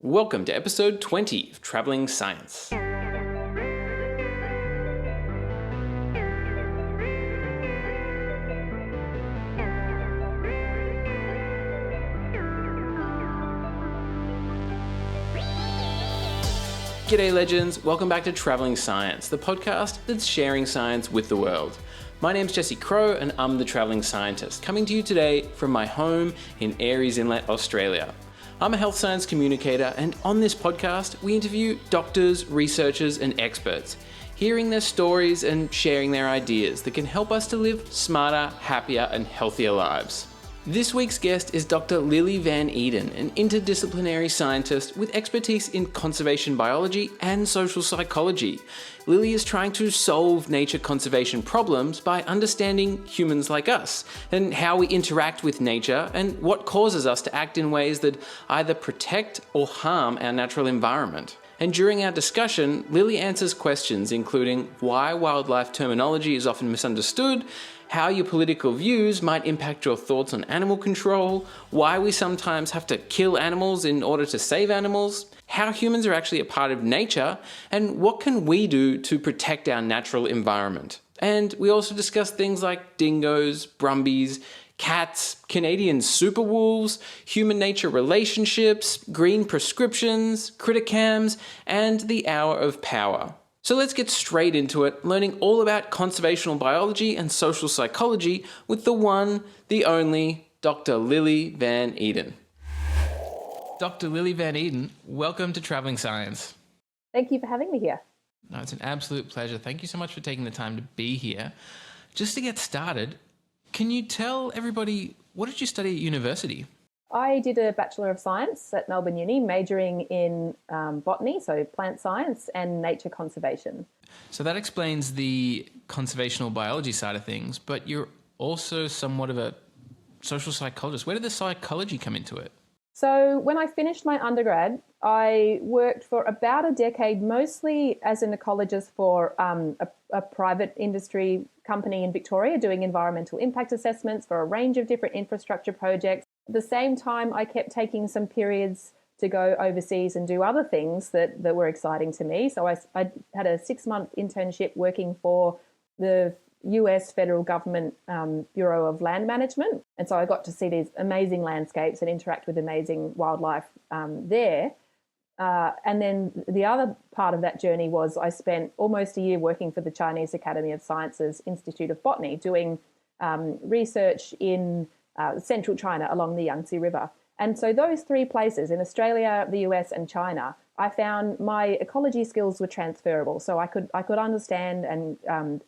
Welcome to episode 20 of Travelling Science. G'day legends, welcome back to Travelling Science, the podcast that's sharing science with the world. My name's Crowe and I'm the Travelling Scientist, coming to you today from my home in Aries Inlet, Australia. I'm a health science communicator, and on this podcast we interview doctors, researchers and experts, hearing their stories and sharing their ideas that can help us to live smarter, happier and healthier lives. This week's guest is Dr. Lily van Eeden, an interdisciplinary scientist with expertise in conservation biology and social psychology. Lily is trying to solve nature conservation problems by understanding humans like us and how we interact with nature and what causes us to act in ways that either protect or harm our natural environment. And during our discussion, Lily answers questions including why wildlife terminology is often misunderstood, how your political views might impact your thoughts on animal control, why we sometimes have to kill animals in order to save animals, how humans are actually a part of nature, and what can we do to protect our natural environment. And we also discuss things like dingoes, brumbies, cats, Canadian super wolves, human-nature relationships, green prescriptions, criticams, and the hour of power. So let's get straight into it, learning all about conservational biology and social psychology with the one, the only, Dr. Lily van Eeden. Dr. Lily van Eeden, welcome to Travelling Science. Thank you for having me here. No, it's an absolute pleasure. Thank you so much for taking the time to be here. Just to get started, can you tell everybody, what did you study at university? I did a Bachelor of Science at Melbourne Uni, majoring in botany, so plant science, and nature conservation. So that explains the conservational biology side of things, but you're also somewhat of a social psychologist. Where did the psychology come into it? So when I finished my undergrad, I worked for about a decade, mostly as an ecologist for a private industry company in Victoria, doing environmental impact assessments for a range of different infrastructure projects. At the same time, I kept taking some periods to go overseas and do other things that were exciting to me. So I had a 6-month internship working for the US federal government Bureau of Land Management. And so I got to see these amazing landscapes and interact with amazing wildlife there. And then the other part of that journey was I spent almost a year working for the Chinese Academy of Sciences Institute of Botany, doing research in central China along the Yangtze River. And so those 3 places, in Australia, the US and China, I found my ecology skills were transferable. So I could understand and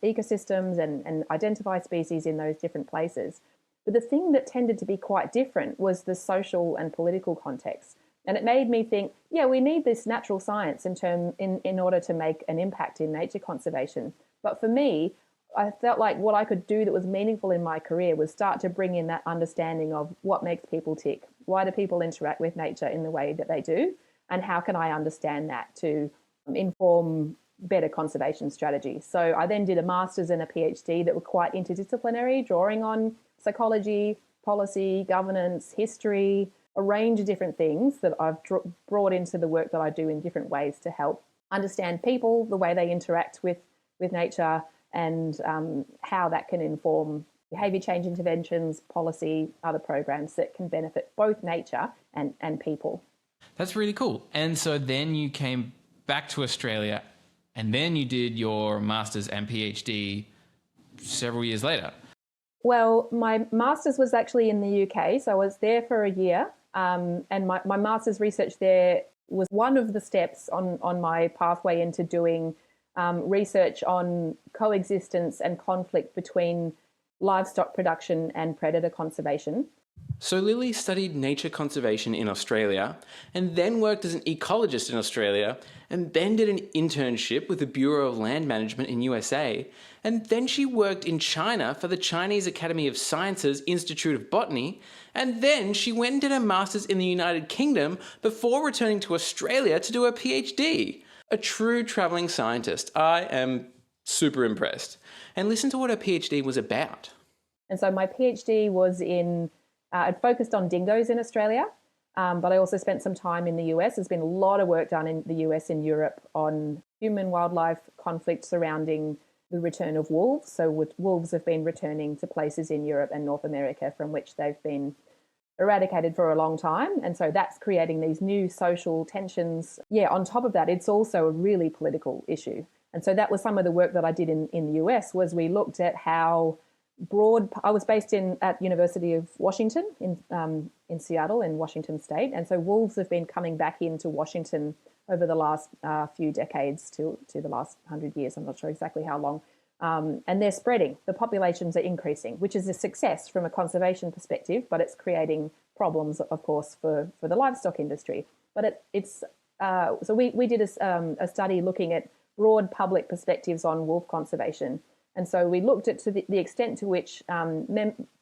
ecosystems and identify species in those different places. But the thing that tended to be quite different was the social and political context. And it made me think, yeah, we need this natural science in order to make an impact in nature conservation. But for me, I felt like what I could do that was meaningful in my career was start to bring in that understanding of what makes people tick. Why do people interact with nature in the way that they do? And how can I understand that to inform better conservation strategies? So I then did a master's and a PhD that were quite interdisciplinary, drawing on psychology, policy, governance, history, a range of different things that I've brought into the work that I do in different ways to help understand people, the way they interact with nature, and how that can inform behaviour change interventions, policy, other programs that can benefit both nature and people. That's really cool. And so then you came back to Australia and then you did your master's and PhD several years later. Well, my master's was actually in the UK, so I was there for a year. And my master's research there was one of the steps on my pathway into doing research on coexistence and conflict between livestock production and predator conservation. So Lily studied nature conservation in Australia and then worked as an ecologist in Australia and then did an internship with the Bureau of Land Management in USA. And then she worked in China for the Chinese Academy of Sciences Institute of Botany. And then she went and did her master's in the United Kingdom before returning to Australia to do her PhD. A true travelling scientist. I am super impressed. And listen to what her PhD was about. And so my PhD was it focused on dingoes in Australia. But I also spent some time in the US. There's been a lot of work done in the US and Europe on human-wildlife conflict surrounding the return of wolves. So wolves have been returning to places in Europe and North America from which they've been eradicated for a long time. And so that's creating these new social tensions. Yeah, on top of that, it's also a really political issue. And so that was some of the work that I did in the US, was we looked at how I was based at University of Washington in Seattle in Washington State. And so wolves have been coming back into Washington over the last few decades to the last 100 years. I'm not sure exactly how long. And they're spreading. The populations are increasing, which is a success from a conservation perspective, but it's creating problems, of course, for the livestock industry. But so we did a study looking at broad public perspectives on wolf conservation. And so we looked at to the extent to which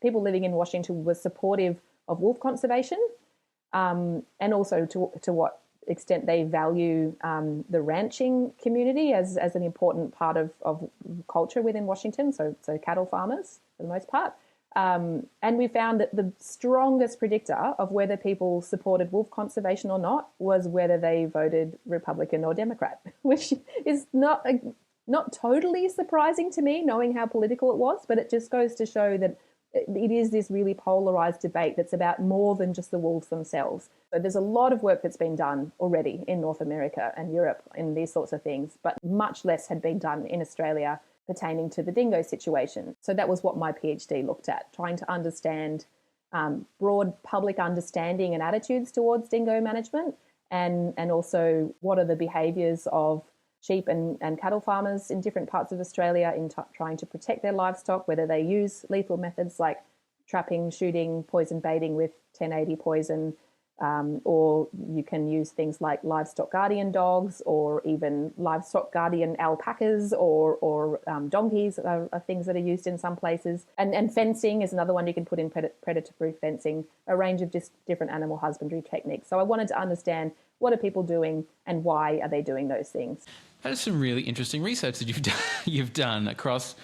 people living in Washington were supportive of wolf conservation, and also to what extent they value the ranching community as an important part of culture within Washington, so cattle farmers for the most part. And we found that the strongest predictor of whether people supported wolf conservation or not was whether they voted Republican or Democrat, which is not totally surprising to me, knowing how political it was, but it just goes to show that it is this really polarized debate that's about more than just the wolves themselves. So there's a lot of work that's been done already in North America and Europe in these sorts of things, but much less had been done in Australia pertaining to the dingo situation. So that was what my PhD looked at, trying to understand broad public understanding and attitudes towards dingo management, and also what are the behaviours of sheep and cattle farmers in different parts of Australia in trying to protect their livestock, whether they use lethal methods like trapping, shooting, poison baiting with 1080 poison, or you can use things like livestock guardian dogs, or even livestock guardian alpacas, or donkeys are things that are used in some places. And fencing is another one. You can put in predator-proof fencing, a range of just different animal husbandry techniques. So I wanted to understand, what are people doing and why are they doing those things? That is some really interesting research that you've done across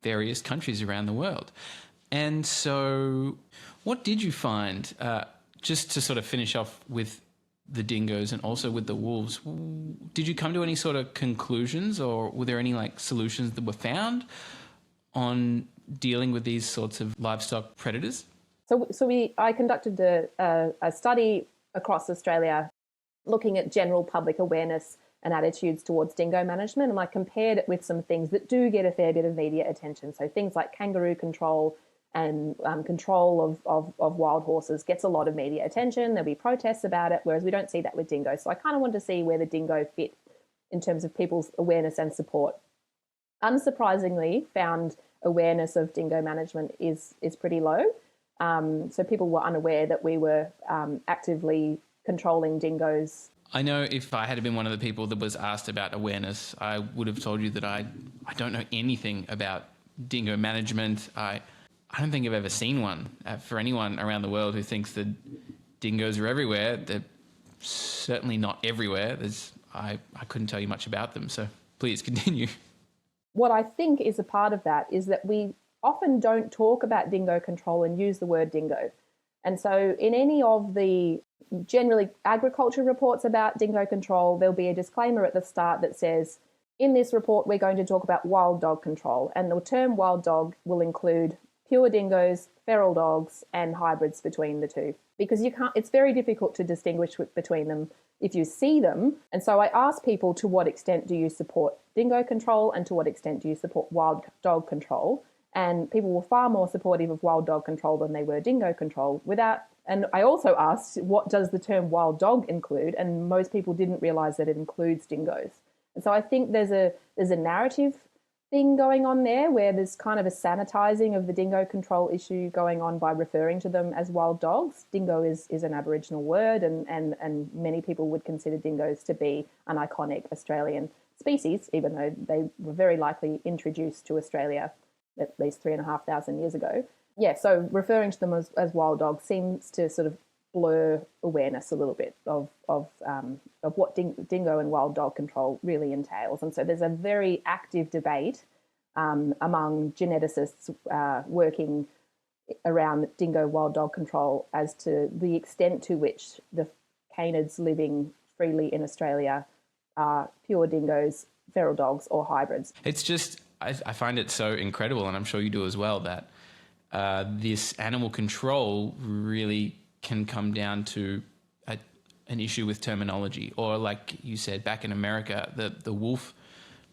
various countries around the world. And so what did you find, just to sort of finish off with the dingoes and also with the wolves, did you come to any sort of conclusions, or were there any solutions that were found on dealing with these sorts of livestock predators? So I conducted a study across Australia looking at general public awareness and attitudes towards dingo management, and I compared it with some things that do get a fair bit of media attention. So things like kangaroo control and control of wild horses gets a lot of media attention. There'll be protests about it, whereas we don't see that with dingo. So I kind of wanted to see where the dingo fit in terms of people's awareness and support. Unsurprisingly, found awareness of dingo management is pretty low. So people were unaware that we were actively controlling dingoes. I know if I had been one of the people that was asked about awareness, I would have told you that I don't know anything about dingo management. I don't think I've ever seen one. For anyone around the world who thinks that dingoes are everywhere, they're certainly not everywhere. I couldn't tell you much about them, so please continue. What I think is a part of that is that we often don't talk about dingo control and use the word dingo. And so in any of the generally agriculture reports about dingo control, there'll be a disclaimer at the start that says, in this report, we're going to talk about wild dog control. And the term wild dog will include pure dingoes, feral dogs, and hybrids between the two. Because it's very difficult to distinguish between them if you see them. And so I asked people, to what extent do you support dingo control and to what extent do you support wild dog control? And people were far more supportive of wild dog control than they were dingo control. And I also asked, what does the term wild dog include? And most people didn't realise that it includes dingoes. And so I think there's a narrative thing going on there, where there's kind of a sanitising of the dingo control issue going on by referring to them as wild dogs. Dingo is an Aboriginal word, and many people would consider dingoes to be an iconic Australian species, even though they were very likely introduced to Australia at least 3,500 years ago. Yeah, so referring to them as wild dogs seems to sort of blur awareness a little bit of what dingo and wild dog control really entails. And so there's a very active debate among geneticists working around dingo wild dog control as to the extent to which the canids living freely in Australia are pure dingoes, feral dogs, or hybrids. It's just, I find it so incredible, and I'm sure you do as well, that this animal control really can come down to an issue with terminology. Or like you said, back in America, the wolf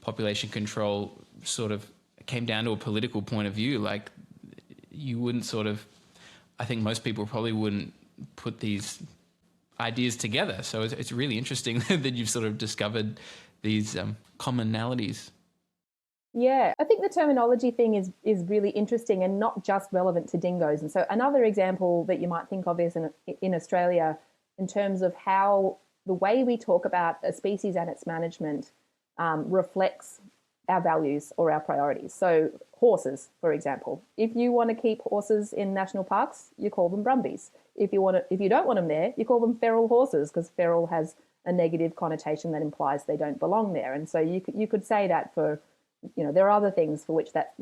population control sort of came down to a political point of view. Like you wouldn't I think most people probably wouldn't put these ideas together. So it's really interesting that you've sort of discovered these commonalities. Yeah, I think the terminology thing is really interesting and not just relevant to dingoes. And so another example that you might think of is in Australia in terms of how the way we talk about a species and its management reflects our values or our priorities. So horses, for example, if you want to keep horses in national parks, you call them brumbies. If you don't want them there, you call them feral horses, because feral has a negative connotation that implies they don't belong there. And so you could say that for, there are other things for which that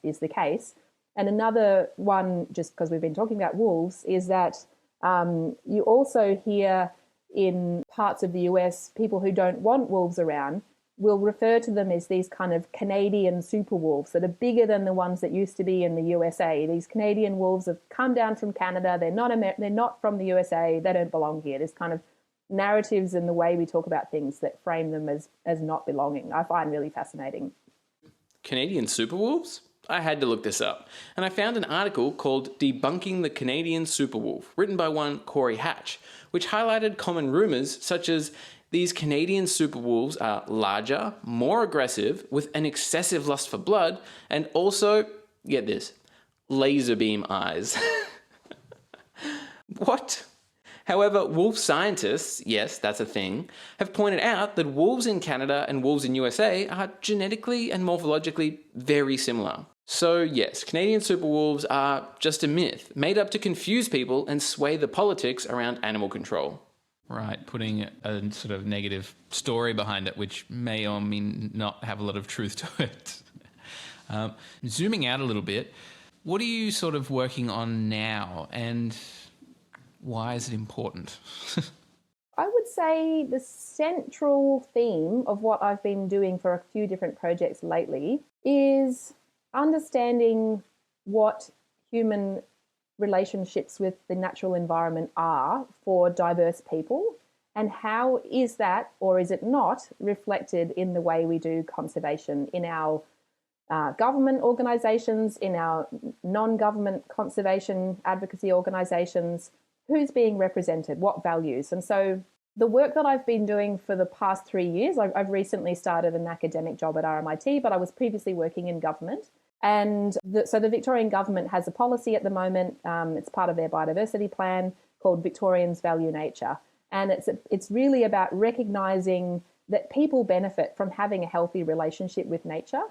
is the case. And another one, just because we've been talking about wolves, is that you also hear in parts of the US, people who don't want wolves around will refer to them as these kind of Canadian super wolves that are bigger than the ones that used to be in the USA. These Canadian wolves have come down from Canada. They're not from the USA. They don't belong here. There's kind of narratives in the way we talk about things that frame them as not belonging. I find really fascinating. Canadian superwolves? I had to look this up, and I found an article called Debunking the Canadian Superwolf, written by one Corey Hatch, which highlighted common rumours such as these Canadian superwolves are larger, more aggressive, with an excessive lust for blood, and also, get this, laser beam eyes. What? However, wolf scientists, yes, that's a thing, have pointed out that wolves in Canada and wolves in USA are genetically and morphologically very similar. So yes, Canadian superwolves are just a myth, made up to confuse people and sway the politics around animal control. Right, putting a sort of negative story behind it, which may or may not have a lot of truth to it. Zooming out a little bit, what are you sort of working on now, and why is it important? I would say the central theme of what I've been doing for a few different projects lately is understanding what human relationships with the natural environment are for diverse people, and how is that, or is it not, reflected in the way we do conservation in our government organisations, in our non-government conservation advocacy organisations, who's being represented, what values. And so the work that I've been doing for the past 3 years, I've recently started an academic job at RMIT, but I was previously working in government. And so the Victorian government has a policy at the moment, it's part of their biodiversity plan, called Victorians Value Nature. And it's really about recognising that people benefit from having a healthy relationship with nature.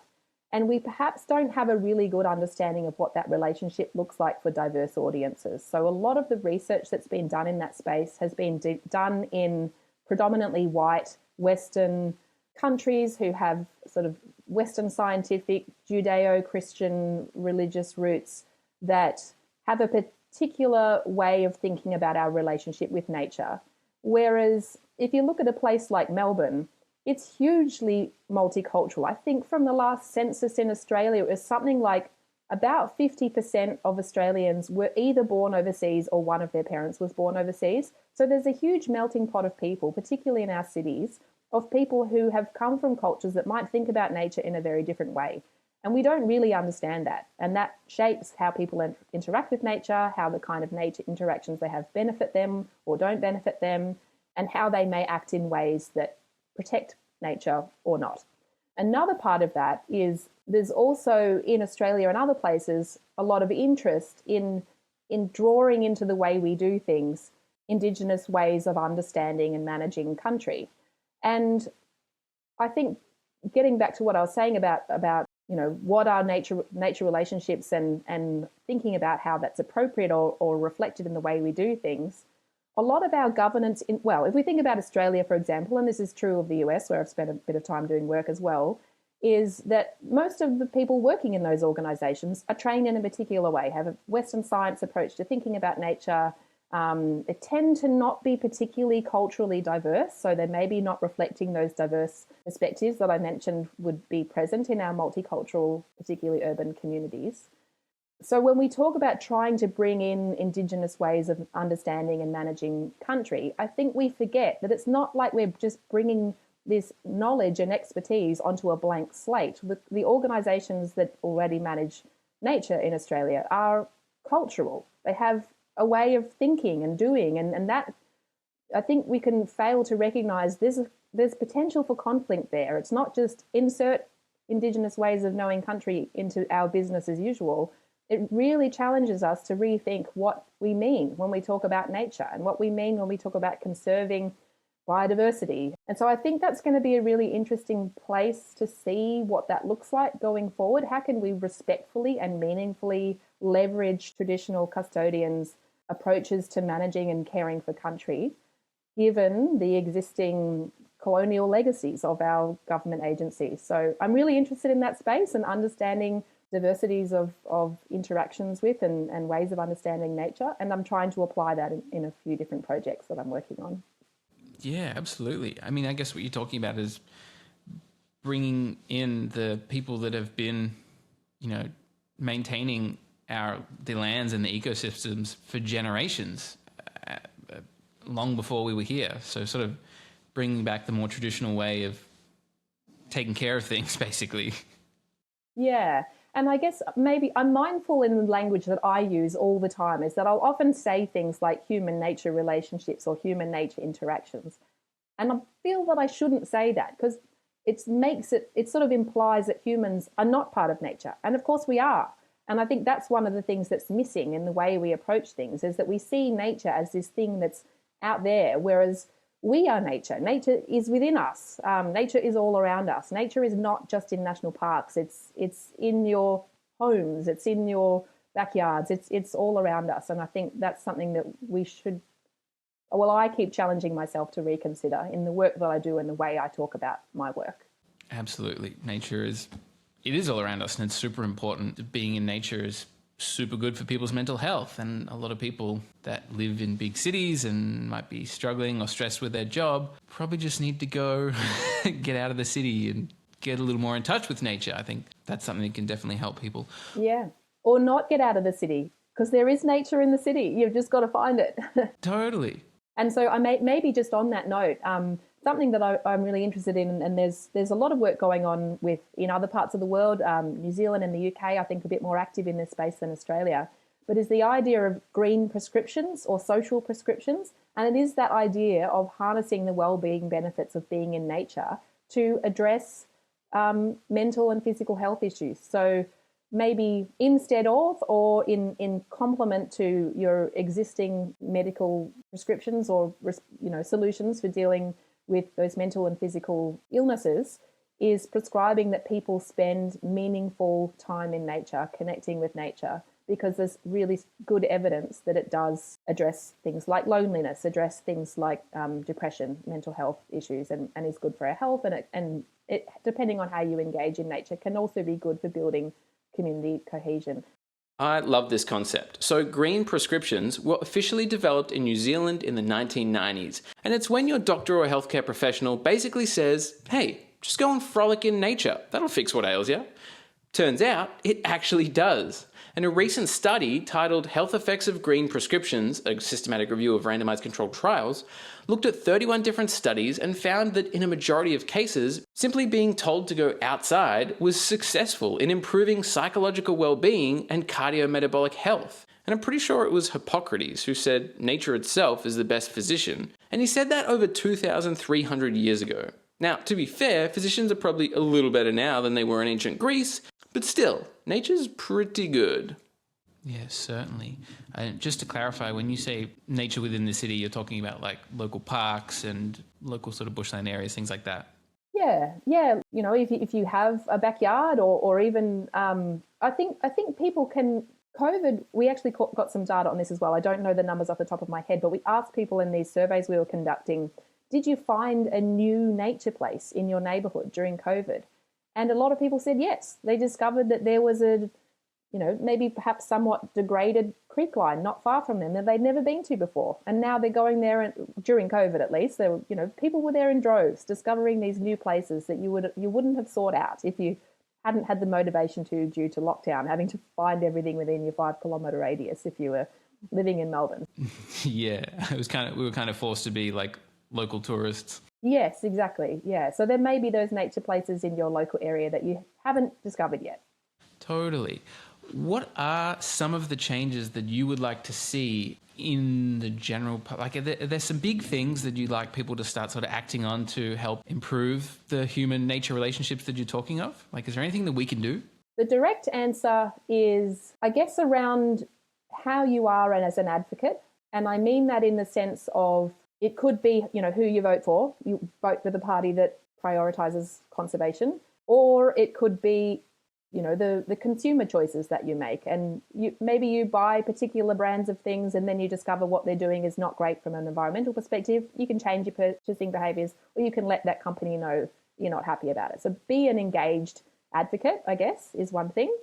And we perhaps don't have a really good understanding of what that relationship looks like for diverse audiences. So a lot of the research that's been done in that space has been done in predominantly white Western countries who have sort of Western scientific, Judeo-Christian religious roots that have a particular way of thinking about our relationship with nature. Whereas if you look at a place like Melbourne, it's hugely multicultural. I think from the last census in Australia, it was something like about 50% of Australians were either born overseas or one of their parents was born overseas. So there's a huge melting pot of people, particularly in our cities, of people who have come from cultures that might think about nature in a very different way. And we don't really understand that. And that shapes how people interact with nature, how the kind of nature interactions they have benefit them or don't benefit them, and how they may act in ways that protect nature or not. Another part of that is there's also in Australia and other places a lot of interest in drawing into the way we do things, Indigenous ways of understanding and managing country. And I think getting back to what I was saying about what are nature relationships and thinking about how that's appropriate or reflected in the way we do things, a lot of our governance, if we think about Australia, for example, and this is true of the US, where I've spent a bit of time doing work as well, is that most of the people working in those organisations are trained in a particular way, have a Western science approach to thinking about nature. They tend to not be particularly culturally diverse, so they may be not reflecting those diverse perspectives that I mentioned would be present in our multicultural, particularly urban communities. So when we talk about trying to bring in Indigenous ways of understanding and managing country, I think we forget that it's not like we're just bringing this knowledge and expertise onto a blank slate. The organisations that already manage nature in Australia are cultural. They have a way of thinking and doing, and that, I think we can fail to recognise there's potential for conflict there. It's not just insert Indigenous ways of knowing country into our business as usual. It really challenges us to rethink what we mean when we talk about nature and what we mean when we talk about conserving biodiversity. And so I think that's going to be a really interesting place to see what that looks like going forward. How can we respectfully and meaningfully leverage traditional custodians' approaches to managing and caring for country, given the existing colonial legacies of our government agencies? So I'm really interested in that space and understanding diversities of interactions with and ways of understanding nature. And I'm trying to apply that in a few different projects that I'm working on. Yeah, absolutely. I mean, I guess what you're talking about is bringing in the people that have been, maintaining the lands and the ecosystems for generations, long before we were here. So sort of bringing back the more traditional way of taking care of things, basically. Yeah. And I guess maybe I'm mindful in the language that I use all the time is that I'll often say things like human-nature relationships or human-nature interactions. And I feel that I shouldn't say that because it sort of implies that humans are not part of nature. And of course we are. And I think that's one of the things that's missing in the way we approach things is that we see nature as this thing that's out there, whereas we are nature. Nature is within us. Nature is all around us. Nature is not just in national parks. It's in your homes. It's in your backyards. It's all around us. And I think that's something that we should. Well, I keep challenging myself to reconsider in the work that I do and the way I talk about my work. Absolutely, nature is all around us, and it's super important. Being in nature is super good for people's mental health, and a lot of people that live in big cities and might be struggling or stressed with their job probably just need to go get out of the city and get a little more in touch with nature. I think that's something that can definitely help people. Yeah, or not get out of the city because there is nature in the city. You've just got to find it. Totally. And so I maybe just on that note, something that I'm really interested in, and there's a lot of work going on with in other parts of the world, New Zealand and the UK, I think a bit more active in this space than Australia, but is the idea of green prescriptions or social prescriptions. And it is that idea of harnessing the well-being benefits of being in nature to address mental and physical health issues. So maybe instead of or in complement to your existing medical prescriptions or solutions for dealing with those mental and physical illnesses is prescribing that people spend meaningful time in nature, connecting with nature, because there's really good evidence that it does address things like loneliness, address things like depression, mental health issues, and is good for our health. And it, depending on how you engage in nature, can also be good for building community cohesion. I love this concept. So green prescriptions were officially developed in New Zealand in the 1990s. And it's when your doctor or healthcare professional basically says, hey, just go and frolic in nature. That'll fix what ails you. Turns out it actually does. And a recent study titled Health Effects of Green Prescriptions, a systematic review of randomized controlled trials, looked at 31 different studies and found that in a majority of cases, simply being told to go outside was successful in improving psychological well-being and cardiometabolic health. And I'm pretty sure it was Hippocrates who said nature itself is the best physician. And he said that over 2,300 years ago. Now, to be fair, physicians are probably a little better now than they were in ancient Greece, but still, nature's pretty good. Yes, certainly. Just to clarify, when you say nature within the city, you're talking about like local parks and local sort of bushland areas, things like that. Yeah. If you have a backyard or even, I think people can. COVID, we actually got some data on this as well. I don't know the numbers off the top of my head, but we asked people in these surveys we were conducting, did you find a new nature place in your neighbourhood during COVID? And a lot of people said yes. They discovered that there was a, maybe perhaps somewhat degraded creek line not far from them that they'd never been to before. And now they're going there, and during COVID at least, there were, people were there in droves discovering these new places that you wouldn't have sought out if you hadn't had the motivation to, due to lockdown, having to find everything within your 5-kilometre radius if you were living in Melbourne. Yeah, we were kind of forced to be like local tourists. Yes, exactly. Yeah. So there may be those nature places in your local area that you haven't discovered yet. Totally. What are some of the changes that you would like to see in the general, like, are there some big things that you'd like people to start sort of acting on to help improve the human-nature relationships that you're talking of? Like, is there anything that we can do? The direct answer is, I guess, around how you are as an advocate. And I mean that in the sense of, it could be, who you vote for. You vote for the party that prioritises conservation, or it could be, the consumer choices that you make. And maybe you buy particular brands of things and then you discover what they're doing is not great from an environmental perspective. You can change your purchasing behaviours, or you can let that company know you're not happy about it. So be an engaged advocate, I guess, is one thing.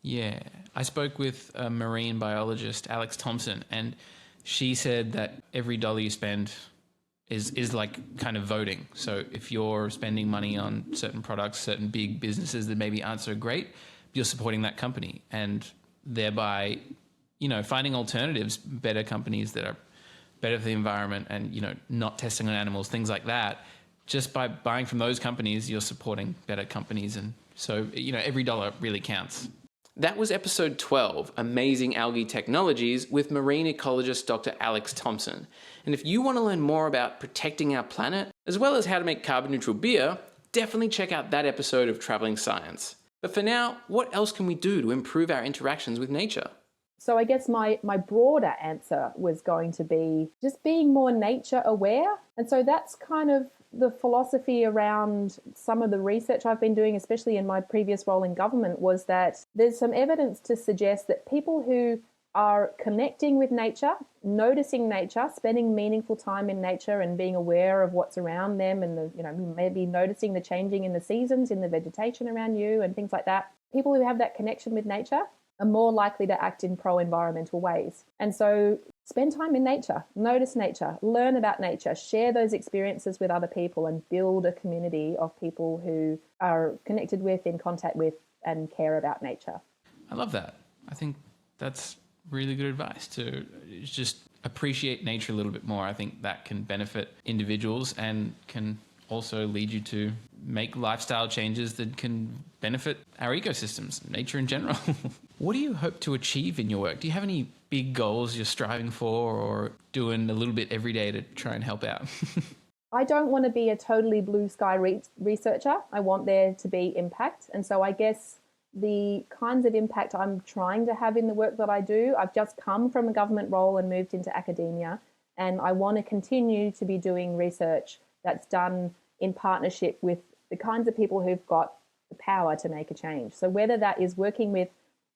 Yeah. I spoke with a marine biologist, Alex Thompson, and she said that every dollar you spend is like kind of voting. So if you're spending money on certain products, certain big businesses that maybe aren't so great, you're supporting that company, and thereby, finding alternatives, better companies that are better for the environment and, not testing on animals, things like that. Just by buying from those companies, you're supporting better companies. And so, every dollar really counts. That was episode 12, Amazing Algae Technologies, with marine ecologist Dr. Alex Thompson. And if you want to learn more about protecting our planet, as well as how to make carbon neutral beer, definitely check out that episode of Travelling Science. But for now, what else can we do to improve our interactions with nature? So I guess my broader answer was going to be just being more nature aware. And so that's kind of the philosophy around some of the research I've been doing, especially in my previous role in government, was that there's some evidence to suggest that people who are connecting with nature, noticing nature, spending meaningful time in nature and being aware of what's around them, and maybe noticing the changing in the seasons, in the vegetation around you and things like that. People who have that connection with nature are more likely to act in pro-environmental ways. And so spend time in nature, notice nature, learn about nature, share those experiences with other people, and build a community of people who are connected with, in contact with, and care about nature. I love that. I think that's really good advice, to just appreciate nature a little bit more. I think that can benefit individuals and can also lead you to make lifestyle changes that can benefit our ecosystems, nature in general. What do you hope to achieve in your work? Do you have any big goals you're striving for, or doing a little bit every day to try and help out? I don't want to be a totally blue sky researcher. I want there to be impact. And so I guess the kinds of impact I'm trying to have in the work that I do, I've just come from a government role and moved into academia, and I want to continue to be doing research that's done in partnership with the kinds of people who've got the power to make a change. So whether that is working with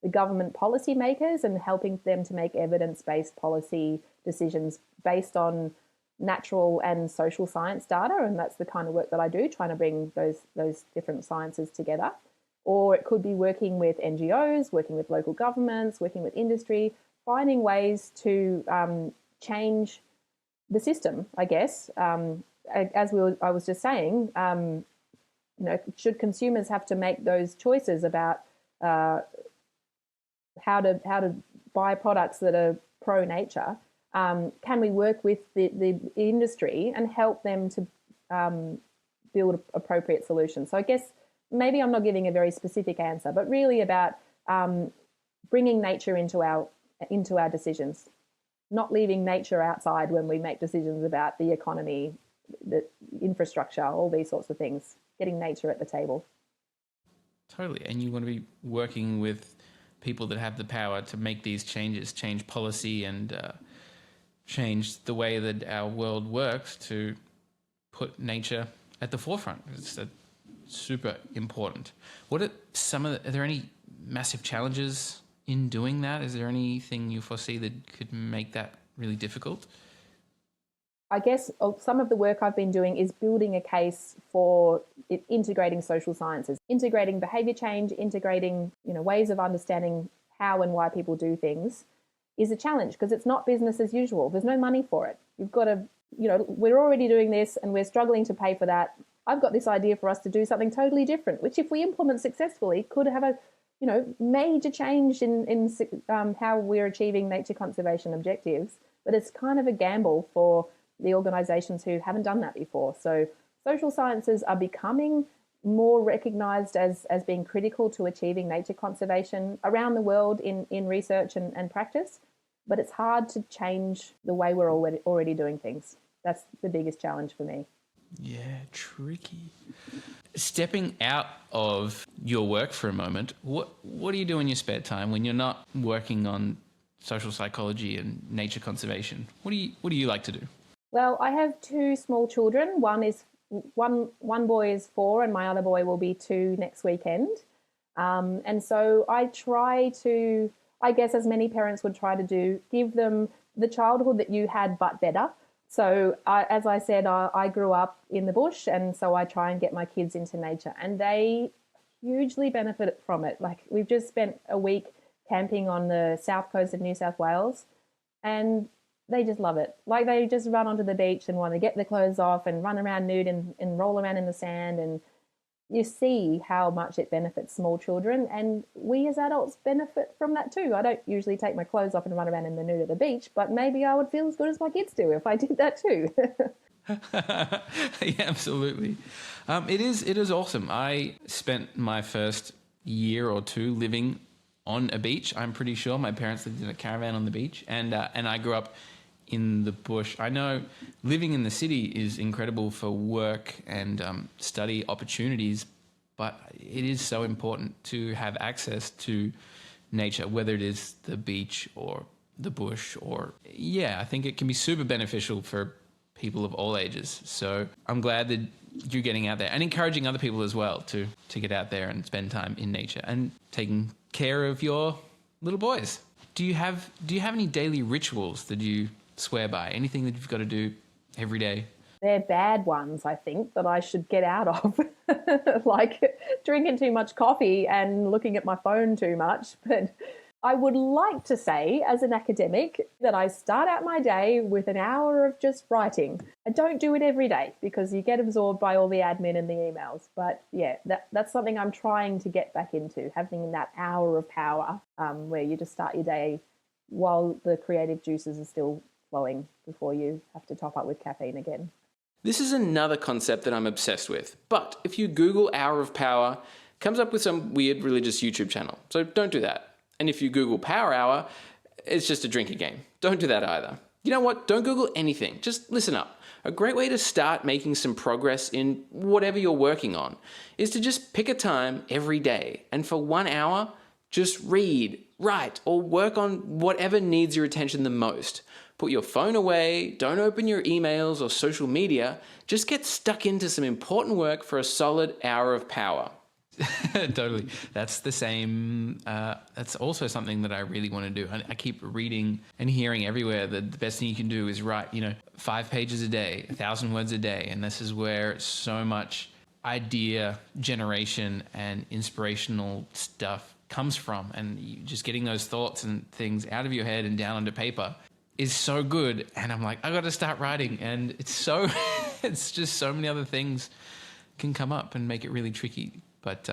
the government policymakers and helping them to make evidence-based policy decisions based on natural and social science data, and that's the kind of work that I do, trying to bring those different sciences together. Or it could be working with NGOs, working with local governments, working with industry, finding ways to change the system, I guess. As I was just saying, should consumers have to make those choices about how to buy products that are pro-nature, can we work with the industry and help them to build appropriate solutions? So I guess maybe I'm not giving a very specific answer, but really about bringing nature into our decisions, not leaving nature outside when we make decisions about the economy, the infrastructure, all these sorts of things, getting nature at the table. Totally. And you want to be working with people that have the power to make these changes, change policy and change the way that our world works, to put nature at the forefront. It's super important. Are there any massive challenges in doing that? Is there anything you foresee that could make that really difficult? I guess some of the work I've been doing is building a case for integrating social sciences, integrating behavior change, integrating, ways of understanding how and why people do things is a challenge because it's not business as usual. There's no money for it. You've got to, we're already doing this and we're struggling to pay for that. I've got this idea for us to do something totally different, which if we implement successfully could have a, major change in how we're achieving nature conservation objectives. But it's kind of a gamble for the organisations who haven't done that before. So social sciences are becoming more recognised as being critical to achieving nature conservation around the world in research and practice, but it's hard to change the way we're already doing things. That's the biggest challenge for me. Yeah, tricky. Stepping out of your work for a moment, what do you do in your spare time when you're not working on social psychology and nature conservation? What do you like to do? Well, I have two small children. One boy is 4 and my other boy will be 2 next weekend. And so I try to, I guess as many parents would try to do, give them the childhood that you had but better. So as I said, I grew up in the bush, and so I try and get my kids into nature, and they hugely benefit from it. Like we've just spent a week camping on the south coast of New South Wales, and they just love it. Like they just run onto the beach and want to get their clothes off and run around nude and roll around in the sand. And you see how much it benefits small children. And we as adults benefit from that too. I don't usually take my clothes off and run around in the nude at the beach, but maybe I would feel as good as my kids do if I did that too. Yeah, absolutely. It is awesome. I spent my first year or 2 living on a beach. I'm pretty sure my parents lived in a caravan on the beach, and I grew up in the bush. I know living in the city is incredible for work and study opportunities, but it is so important to have access to nature, whether it is the beach or the bush or, I think it can be super beneficial for people of all ages. So I'm glad that you're getting out there and encouraging other people as well to get out there and spend time in nature and taking care of your little boys. Do you have any daily rituals that you swear by? Anything that you've got to do every day? They're bad ones, I think, that I should get out of, like drinking too much coffee and looking at my phone too much. But I would like to say, as an academic, that I start out my day with an hour of just writing. I don't do it every day because you get absorbed by all the admin and the emails. But yeah, that's something I'm trying to get back into, having that hour of power where you just start your day while the creative juices are still flowing before you have to top up with caffeine again. This is another concept that I'm obsessed with. But if you Google Hour of Power, it comes up with some weird religious YouTube channel. So don't do that. And if you Google Power Hour, it's just a drinking game. Don't do that either. You know what? Don't Google anything. Just listen up. A great way to start making some progress in whatever you're working on is to just pick a time every day. And for 1 hour, just read, write, or work on whatever needs your attention the most. Put your phone away, don't open your emails or social media, just get stuck into some important work for a solid hour of power. Totally. That's the same. That's also something that I really want to do. I keep reading and hearing everywhere that the best thing you can do is write, 5 pages a day, 1,000 words a day. And this is where so much idea generation and inspirational stuff comes from. And just getting those thoughts and things out of your head and down onto paper is so good. And I'm like, I got to start writing. And it's just so many other things can come up and make it really tricky. But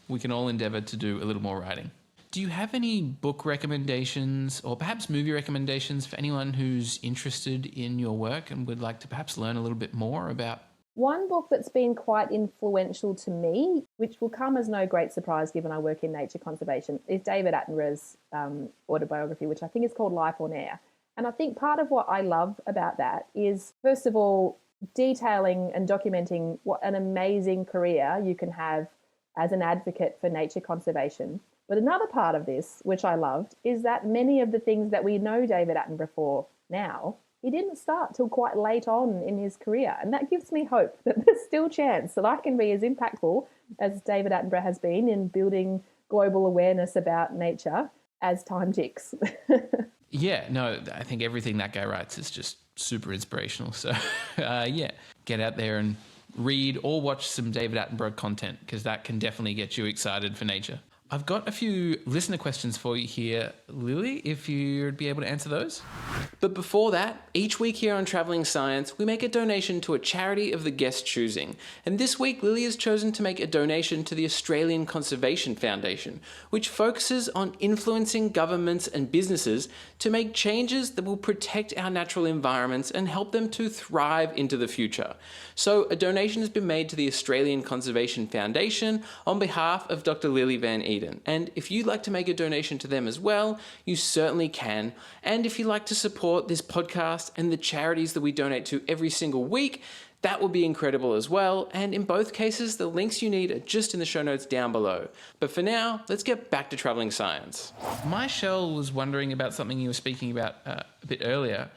we can all endeavour to do a little more writing. Do you have any book recommendations or perhaps movie recommendations for anyone who's interested in your work and would like to perhaps learn a little bit more about? One book that's been quite influential to me, which will come as no great surprise given I work in nature conservation, is David Attenborough's autobiography, which I think is called Life on Air. And I think part of what I love about that is, first of all, detailing and documenting what an amazing career you can have as an advocate for nature conservation. But another part of this, which I loved, is that many of the things that we know David Attenborough for now, he didn't start till quite late on in his career. And that gives me hope that there's still a chance that I can be as impactful as David Attenborough has been in building global awareness about nature as time ticks. Yeah, no, I think everything that guy writes is just super inspirational. So yeah, get out there and read or watch some David Attenborough content, because that can definitely get you excited for nature. I've got a few listener questions for you here, Lily, if you'd be able to answer those. But before that, each week here on Travelling Science, we make a donation to a charity of the guest choosing. And this week, Lily has chosen to make a donation to the Australian Conservation Foundation, which focuses on influencing governments and businesses to make changes that will protect our natural environments and help them to thrive into the future. So a donation has been made to the Australian Conservation Foundation on behalf of Dr. Lily van Eeden. And if you'd like to make a donation to them as well, you certainly can. And if you'd like to support this podcast and the charities that we donate to every single week, that would be incredible as well. And in both cases, the links you need are just in the show notes down below. But for now, let's get back to Travelling Science. My Shell was wondering about something you were speaking about a bit earlier.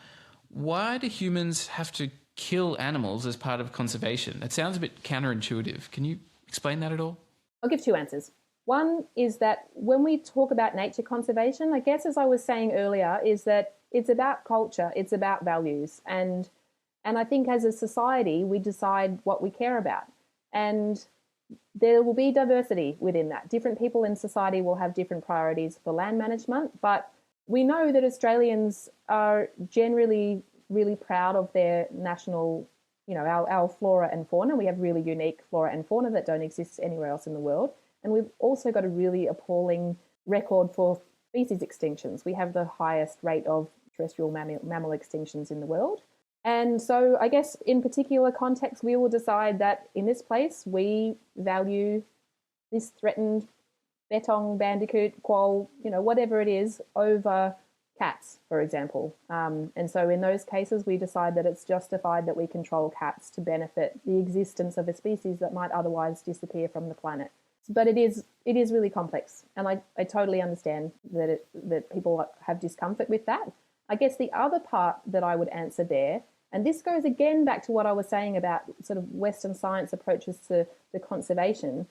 Why do humans have to kill animals as part of conservation? It sounds a bit counterintuitive. Can you explain that at all? I'll give two answers. One is that when we talk about nature conservation, I guess as I was saying earlier, is that it's about culture, it's about values. And I think as a society, we decide what we care about. And there will be diversity within that. Different people in society will have different priorities for land management, but we know that Australians are generally really proud of their national, our flora and fauna. We have really unique flora and fauna that don't exist anywhere else in the world. And we've also got a really appalling record for species extinctions. We have the highest rate of terrestrial mammal extinctions in the world. And so I guess in particular context, we will decide that in this place, we value this threatened bettong, bandicoot, quoll, whatever it is, over cats, for example. And so in those cases, we decide that it's justified that we control cats to benefit the existence of a species that might otherwise disappear from the planet. But it is really complex, and I totally understand that people have discomfort with that. I guess the other part that I would answer there, and this goes again back to what I was saying about sort of Western science approaches to the conservation,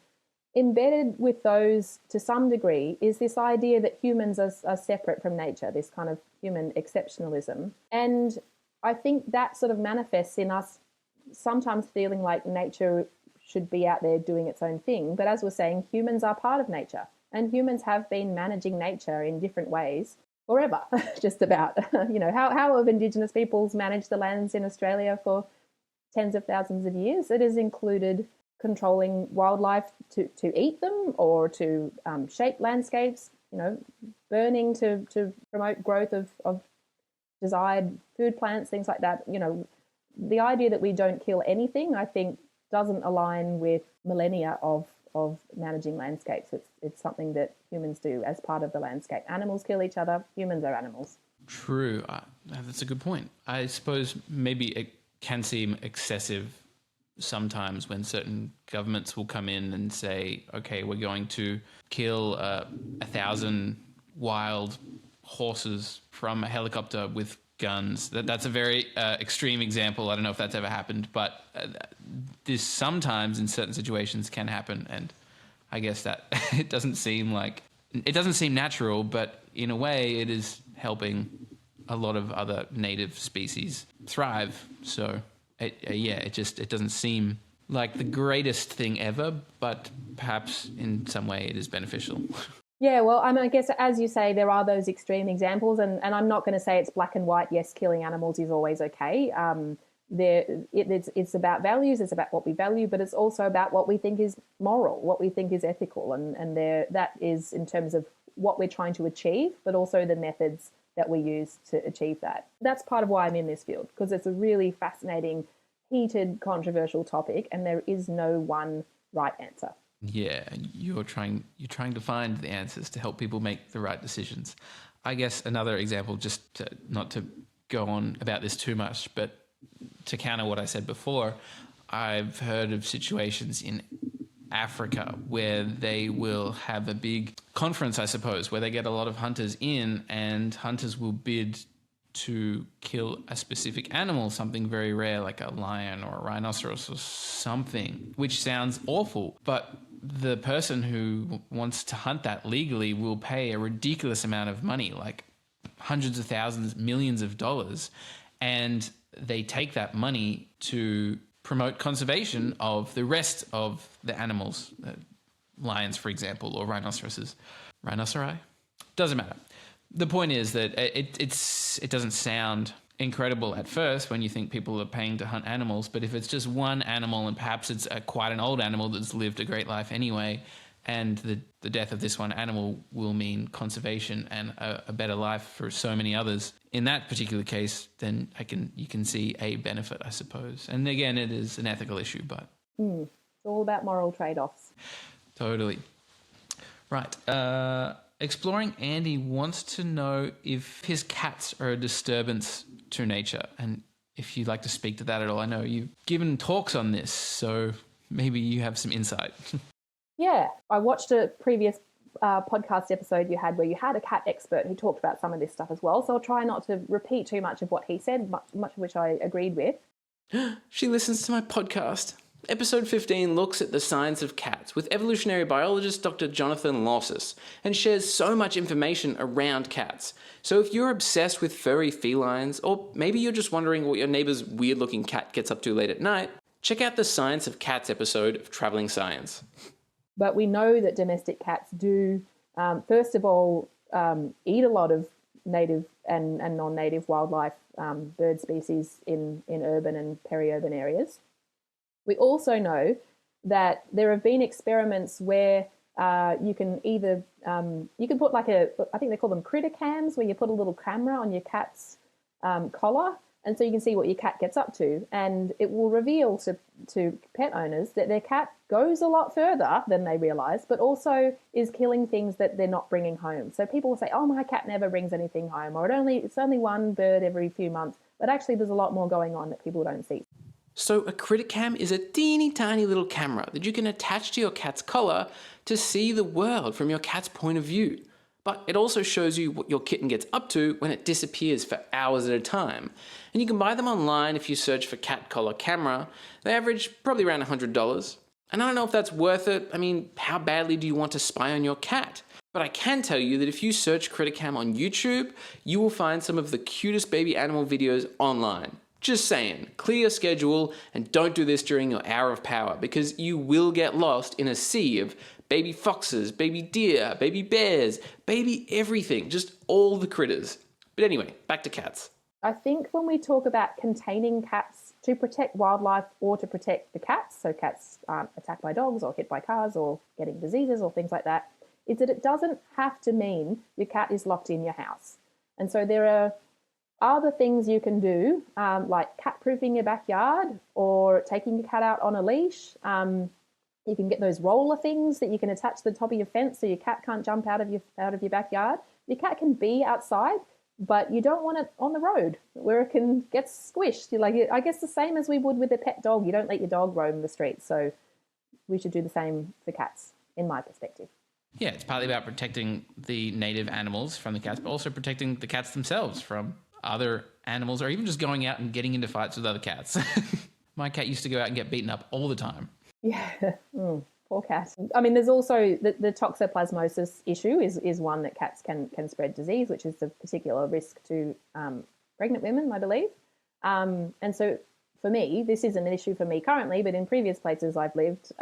embedded with those to some degree is this idea that humans are separate from nature, this kind of human exceptionalism. And I think that sort of manifests in us sometimes feeling like nature should be out there doing its own thing. But as we're saying, humans are part of nature, and humans have been managing nature in different ways forever, just about. How have Indigenous peoples managed the lands in Australia for tens of thousands of years? It has included controlling wildlife to eat them or to shape landscapes, burning to promote growth of desired food plants, things like that. The idea that we don't kill anything, I think, doesn't align with millennia of managing landscapes. It's something that humans do as part of the landscape. Animals kill each other, humans are animals. True. That's a good point. I suppose maybe it can seem excessive sometimes when certain governments will come in and say, okay, we're going to kill 1,000 wild horses from a helicopter with guns. That's a very extreme example. I don't know if that's ever happened, but this sometimes in certain situations can happen. And I guess that it doesn't seem natural, but in a way it is helping a lot of other native species thrive. So it doesn't seem like the greatest thing ever, but perhaps in some way it is beneficial. Yeah, well, I guess as you say, there are those extreme examples, and I'm not going to say it's black and white. Yes, killing animals is always okay. It's about values, it's about what we value, but it's also about what we think is moral, what we think is ethical, and that is in terms of what we're trying to achieve, but also the methods that we use to achieve that. That's part of why I'm in this field, because it's a really fascinating, heated, controversial topic, and there is no one right answer. Yeah, you're trying to find the answers to help people make the right decisions. I guess another example, just not to go on about this too much, but to counter what I said before, I've heard of situations in Africa where they will have a big conference, I suppose, where they get a lot of hunters in, and hunters will bid to kill a specific animal, something very rare like a lion or a rhinoceros or something, which sounds awful, but the person who wants to hunt that legally will pay a ridiculous amount of money, like hundreds of thousands, millions of dollars. And they take that money to promote conservation of the rest of the animals, lions, for example, or rhinoceroses. Rhinoceri? Doesn't matter. The point is that it doesn't sound incredible at first when you think people are paying to hunt animals, but if it's just one animal and perhaps it's quite an old animal that's lived a great life anyway, and the death of this one animal will mean conservation and a better life for so many others. In that particular case, then you can see a benefit, I suppose. And again, it is an ethical issue, but It's all about moral trade-offs. Totally. Right. Exploring Andy wants to know if his cats are a disturbance to nature, and if you'd like to speak to that at all. I know you've given talks on this, so maybe you have some insight. Yeah, I watched a previous podcast episode you had where you had a cat expert who talked about some of this stuff as well. So I'll try not to repeat too much of what he said, much of which I agreed with. She listens to my podcast. Episode 15 looks at the science of cats with evolutionary biologist Dr. Jonathan Lossis and shares so much information around cats. So if you're obsessed with furry felines, or maybe you're just wondering what your neighbour's weird-looking cat gets up to late at night, check out the Science of Cats episode of Travelling Science. But we know that domestic cats do, first of all, eat a lot of native and non-native wildlife, bird species in urban and peri-urban areas. We also know that there have been experiments where you can either, you can put I think they call them critter cams, where you put a little camera on your cat's collar, and so you can see what your cat gets up to. And it will reveal to pet owners that their cat goes a lot further than they realise, but also is killing things that they're not bringing home. So people will say, oh, my cat never brings anything home, or it's only one bird every few months. But actually there's a lot more going on that people don't see. So a critter cam is a teeny tiny little camera that you can attach to your cat's collar to see the world from your cat's point of view. But it also shows you what your kitten gets up to when it disappears for hours at a time. And you can buy them online if you search for cat collar camera. They average probably around $100. And I don't know if that's worth it. I mean, how badly do you want to spy on your cat? But I can tell you that if you search critter cam on YouTube, you will find some of the cutest baby animal videos online. Just saying, clear your schedule and don't do this during your hour of power, because you will get lost in a sea of baby foxes, baby deer, baby bears, baby everything, just all the critters. But anyway, back to cats. I think when we talk about containing cats to protect wildlife or to protect the cats, so cats aren't attacked by dogs or hit by cars or getting diseases or things like that, is that it doesn't have to mean your cat is locked in your house. And so there are other things you can do, like cat-proofing your backyard or taking your cat out on a leash. You can get those roller things that you can attach to the top of your fence so your cat can't jump out of your backyard. Your cat can be outside, but you don't want it on the road where it can get squished. I guess the same as we would with a pet dog. You don't let your dog roam the streets, so we should do the same for cats, in my perspective. Yeah, it's partly about protecting the native animals from the cats, but also protecting the cats themselves from other animals, or even just going out and getting into fights with other cats. My cat used to go out and get beaten up all the time. Yeah, poor cat. I mean, there's also the toxoplasmosis issue is one that cats can spread disease, which is a particular risk to pregnant women, I believe. And so for me, this isn't an issue for me currently, but in previous places I've lived,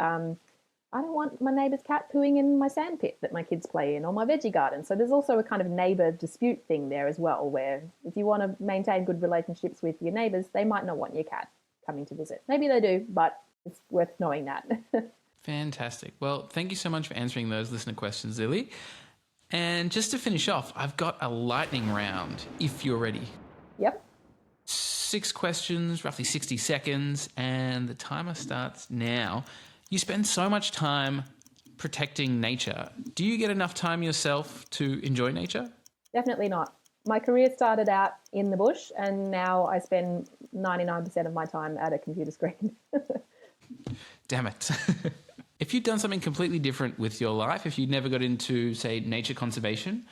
I don't want my neighbour's cat pooing in my sandpit that my kids play in or my veggie garden. So there's also a kind of neighbour dispute thing there as well, where if you want to maintain good relationships with your neighbours, they might not want your cat coming to visit. Maybe they do, but it's worth knowing that. Fantastic. Well, thank you so much for answering those listener questions, Lily. And just to finish off, I've got a lightning round, if you're ready. Yep. 6 questions, roughly 60 seconds, and the timer starts now. You spend so much time protecting nature. Do you get enough time yourself to enjoy nature? Definitely not. My career started out in the bush, and now I spend 99% of my time at a computer screen. Damn it. If you'd done something completely different with your life, if you'd never got into, say, nature conservation,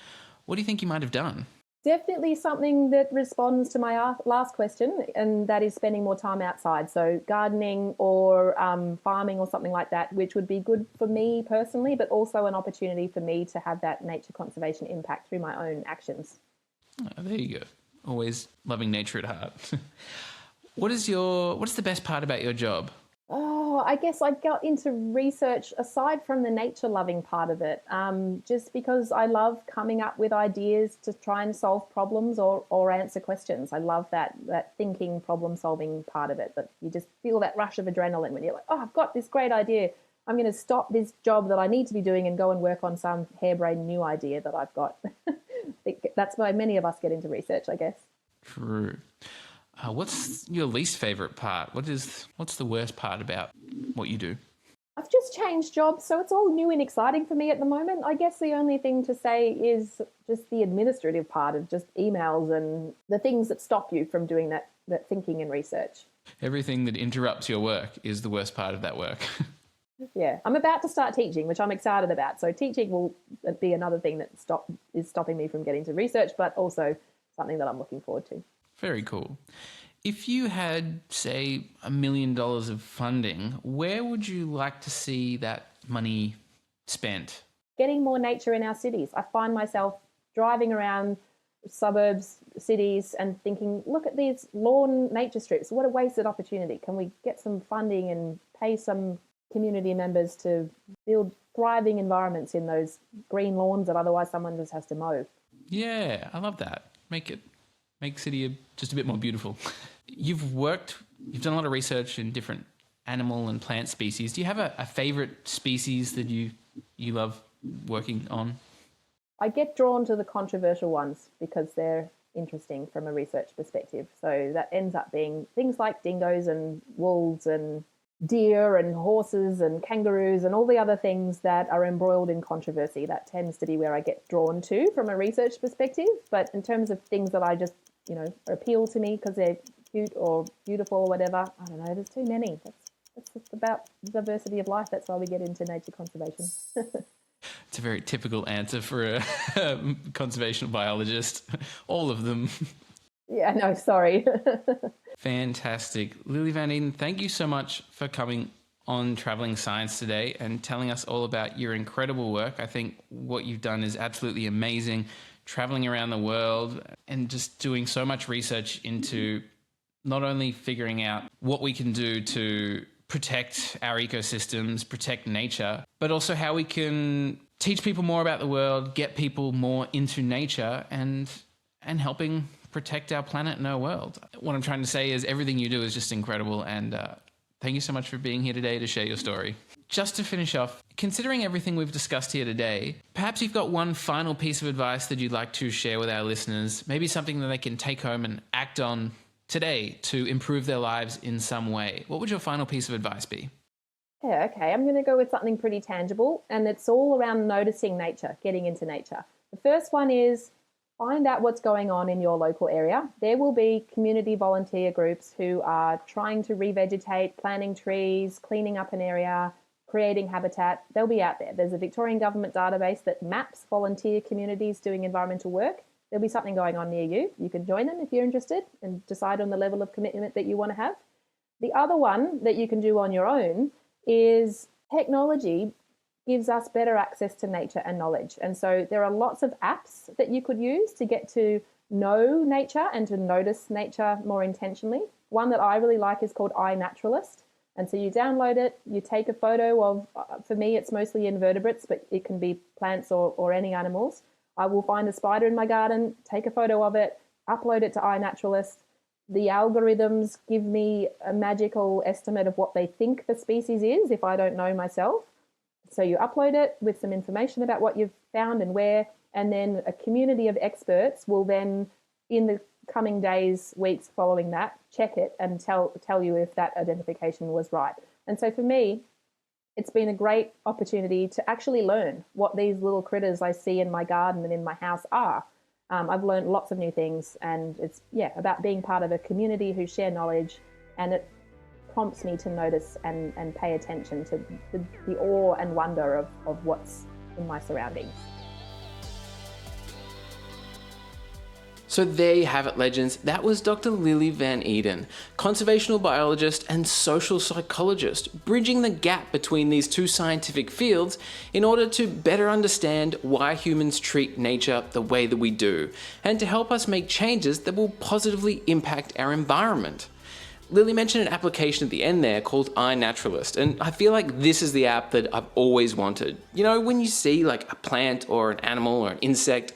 what do you think you might have done? Definitely something that responds to my last question, and that is spending more time outside. So gardening or farming or something like that, which would be good for me personally, but also an opportunity for me to have that nature conservation impact through my own actions. Oh, there you go. Always loving nature at heart. What's the best part about your job? Oh, I guess I got into research aside from the nature-loving part of it, just because I love coming up with ideas to try and solve problems or answer questions. I love that thinking, problem-solving part of it. But you just feel that rush of adrenaline when you're like, oh, I've got this great idea. I'm going to stop this job that I need to be doing and go and work on some harebrained new idea that I've got. That's why many of us get into research, I guess. True. What's your least favourite part? What's the worst part about what you do? I've just changed jobs, so it's all new and exciting for me at the moment. I guess the only thing to say is just the administrative part of just emails and the things that stop you from doing that thinking and research. Everything that interrupts your work is the worst part of that work. Yeah, I'm about to start teaching, which I'm excited about. So teaching will be another thing that is stopping me from getting to research, but also something that I'm looking forward to. Very cool. If you had, say, $1 million of funding, where would you like to see that money spent? Getting more nature in our cities. I find myself driving around suburbs, cities, and thinking, look at these lawn nature strips. What a wasted opportunity. Can we get some funding and pay some community members to build thriving environments in those green lawns that otherwise someone just has to mow? Yeah, I love that. Make city just a bit more beautiful. You've done a lot of research in different animal and plant species. Do you have a favourite species that you love working on? I get drawn to the controversial ones because they're interesting from a research perspective. So that ends up being things like dingoes and wolves and deer and horses and kangaroos and all the other things that are embroiled in controversy. That tends to be where I get drawn to from a research perspective. But in terms of things that I just, appeal to me because they're cute or beautiful or whatever, I don't know, there's too many. That's just about diversity of life. That's why we get into nature conservation. It's a very typical answer for a conservation biologist. All of them. Yeah, no, sorry. Fantastic. Lily van Eeden, thank you so much for coming on Travelling Science today and telling us all about your incredible work. I think what you've done is absolutely amazing, travelling around the world and just doing so much research into not only figuring out what we can do to protect our ecosystems, protect nature, but also how we can teach people more about the world, get people more into nature and helping protect our planet and our world. What I'm trying to say is everything you do is just incredible, and thank you so much for being here today to share your story. Just to finish off, considering everything we've discussed here today, perhaps you've got one final piece of advice that you'd like to share with our listeners, maybe something that they can take home and act on today to improve their lives in some way. What would your final piece of advice be? Yeah, okay. I'm going to go with something pretty tangible, and it's all around noticing nature, getting into nature. The first one is find out what's going on in your local area. There will be community volunteer groups who are trying to revegetate, planting trees, cleaning up an area, creating habitat. They'll be out there. There's a Victorian government database that maps volunteer communities doing environmental work. There'll be something going on near you. You can join them if you're interested and decide on the level of commitment that you want to have. The other one that you can do on your own is technology gives us better access to nature and knowledge. And so there are lots of apps that you could use to get to know nature and to notice nature more intentionally. One that I really like is called iNaturalist. And so you download it, you take a photo of, for me, it's mostly invertebrates, but it can be plants or any animals. I will find a spider in my garden, take a photo of it, upload it to iNaturalist. The algorithms give me a magical estimate of what they think the species is if I don't know myself. So you upload it with some information about what you've found and where, and then a community of experts will then, in the coming days, weeks following that, check it and tell you if that identification was right. And so for me, it's been a great opportunity to actually learn what these little critters I see in my garden and in my house are. I've learned lots of new things, and it's about being part of a community who share knowledge, and it prompts me to notice and pay attention to the awe and wonder of what's in my surroundings. So there you have it, legends. That was Dr. Lily van Eeden, conservational biologist and social psychologist, bridging the gap between these two scientific fields in order to better understand why humans treat nature the way that we do, and to help us make changes that will positively impact our environment. Lily mentioned an application at the end there called iNaturalist, and I feel like this is the app that I've always wanted. You know, when you see like a plant or an animal or an insect,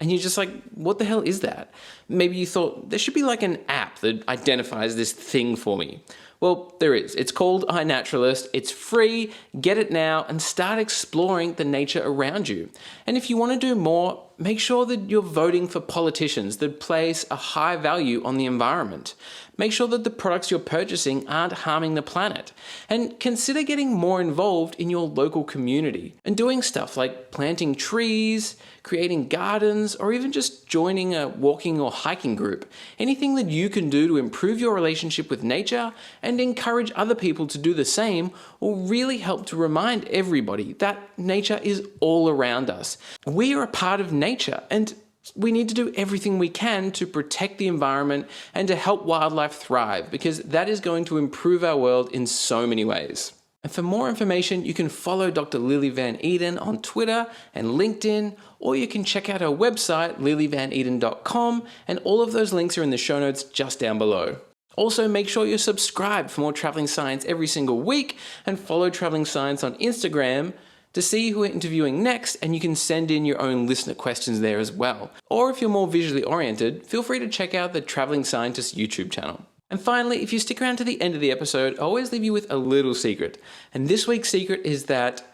and you're just like, what the hell is that? Maybe you thought there should be like an app that identifies this thing for me. Well, there is. It's called iNaturalist. It's free. Get it now and start exploring the nature around you. And if you want to do more, make sure that you're voting for politicians that place a high value on the environment. Make sure that the products you're purchasing aren't harming the planet. And consider getting more involved in your local community and doing stuff like planting trees, creating gardens, or even just joining a walking or hiking group. Anything that you can do to improve your relationship with nature and encourage other people to do the same will really help to remind everybody that nature is all around us. We are a part of nature, and we need to do everything we can to protect the environment and to help wildlife thrive, because that is going to improve our world in so many ways. And for more information, you can follow Dr. Lily van Eeden on Twitter and LinkedIn, or you can check out her website, lilyvaneeden.com, and all of those links are in the show notes just down below. Also, make sure you're subscribed for more Travelling Science every single week, and follow Travelling Science on Instagram to see who we're interviewing next, and you can send in your own listener questions there as well. Or if you're more visually oriented, feel free to check out the Travelling Scientist YouTube channel. And finally, if you stick around to the end of the episode, I always leave you with a little secret. And this week's secret is that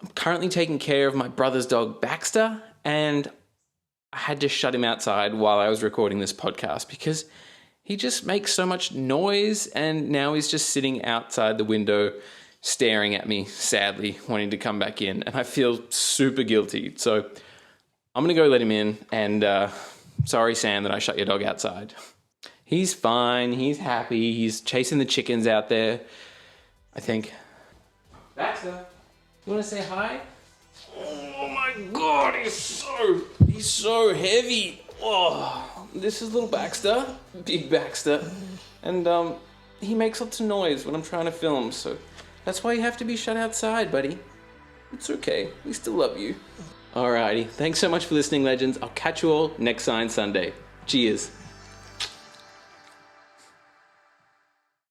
I'm currently taking care of my brother's dog, Baxter, and I had to shut him outside while I was recording this podcast because he just makes so much noise, and now he's just sitting outside the window staring at me, sadly, wanting to come back in, and I feel super guilty. So I'm gonna go let him in, and sorry, Sam, that I shut your dog outside. He's fine, he's happy, he's chasing the chickens out there, I think. Baxter, you wanna say hi? Oh my God, he's so heavy. Oh, this is little Baxter, big Baxter, and he makes lots of noise when I'm trying to film, so that's why you have to be shut outside, buddy. It's okay. We still love you. Alrighty. Thanks so much for listening, legends. I'll catch you all next Science Sunday. Cheers.